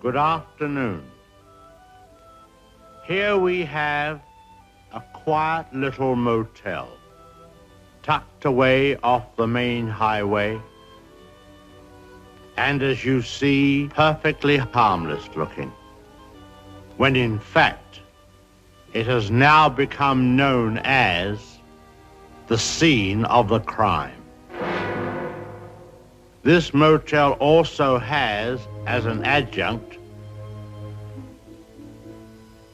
Good afternoon. Here we have a quiet little motel, tucked away off the main highway, and as you see, perfectly harmless looking, when in fact, it has now become known as the scene of the crime. This motel also has, as an adjunct,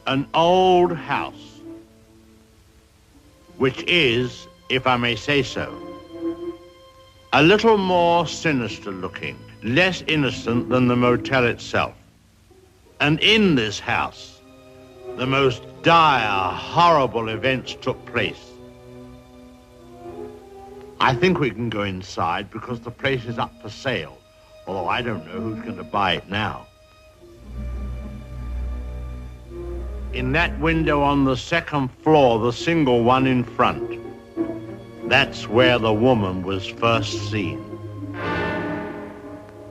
an old house, which is, if I may say so, a little more sinister looking, less innocent than the motel itself. And in this house, the most dire, horrible events took place. I think we can go inside because the place is up for sale, although I don't know who's going to buy it now. In that window on the second floor, the single one in front, that's where the woman was first seen.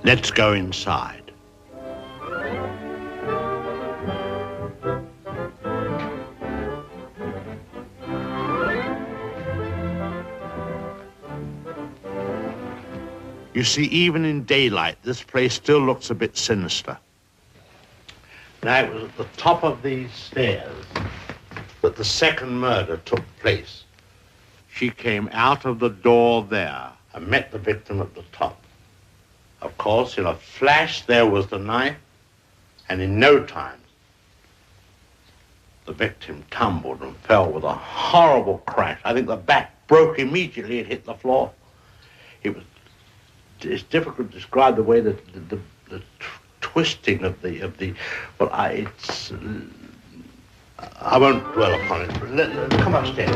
Let's go inside. You see, even in daylight, this place still looks a bit sinister. Now, it was at the top of these stairs that the second murder took place. She came out of the door there and met the victim at the top. Of course, in a flash, there was the knife, and in no time, the victim tumbled and fell with a horrible crash. I think the back broke immediately and hit the floor. It's difficult to describe the way that the twisting of the well, I won't dwell upon it. Come upstairs.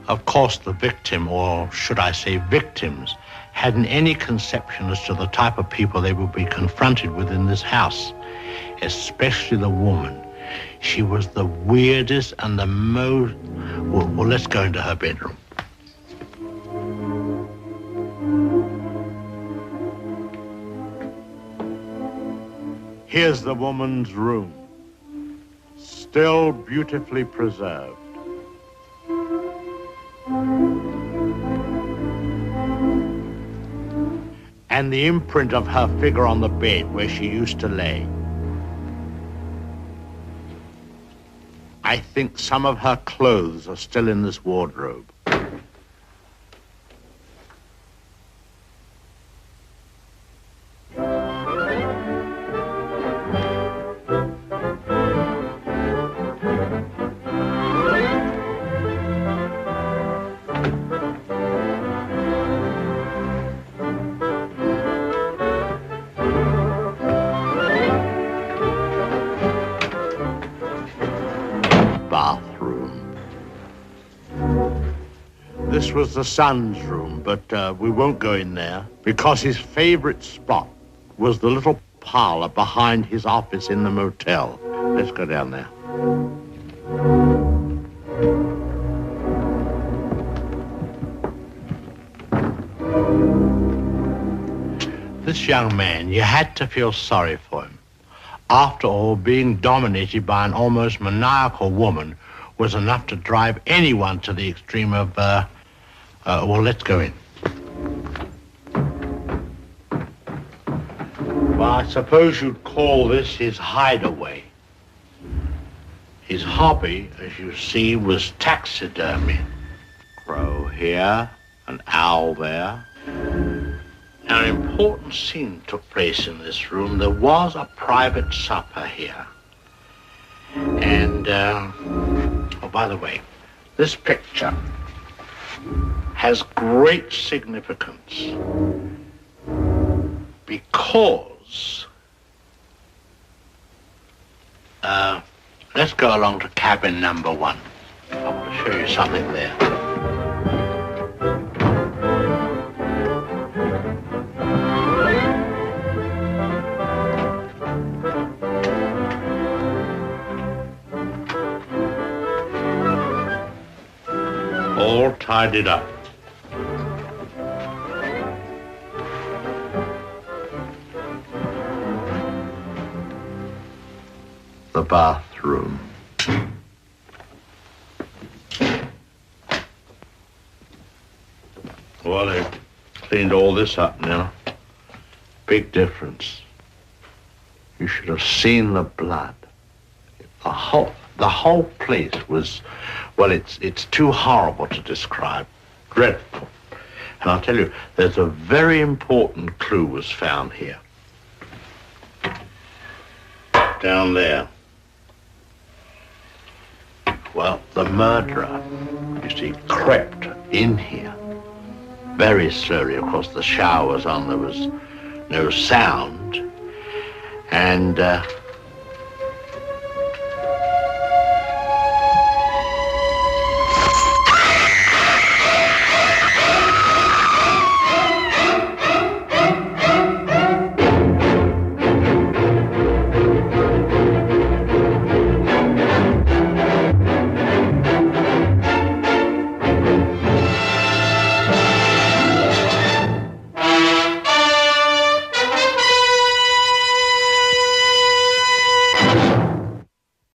Of course, the victim, or should I say victims, hadn't any conception as to the type of people they would be confronted with in this house, especially the woman. She was the weirdest and the most... Well, let's go into her bedroom. Here's the woman's room, still beautifully preserved. And the imprint of her figure on the bed where she used to lay. I think some of her clothes are still in this wardrobe. This was the son's room, but we won't go in there because his favorite spot was the little parlor behind his office in the motel. Let's go down there. This young man, you had to feel sorry for him. After all, being dominated by an almost maniacal woman was enough to drive anyone to the extreme of, well, let's go in. Well, I suppose you'd call this his hideaway. His hobby, as you see, was taxidermy. Crow here, an owl there. Now, an important scene took place in this room. There was a private supper here. And, oh, by the way, this picture has great significance because, let's go along to cabin number 1. I want to show you something there. All tidied up. the bathroom. Well, they've cleaned all this up now. Big difference. You should have seen the blood. The whole place was, well, it's too horrible to describe. Dreadful. And I'll tell you, there's a very important clue was found here. Down there. Well, the murderer, you see, crept in here very slowly. Of course, the shower was on, there was no sound. And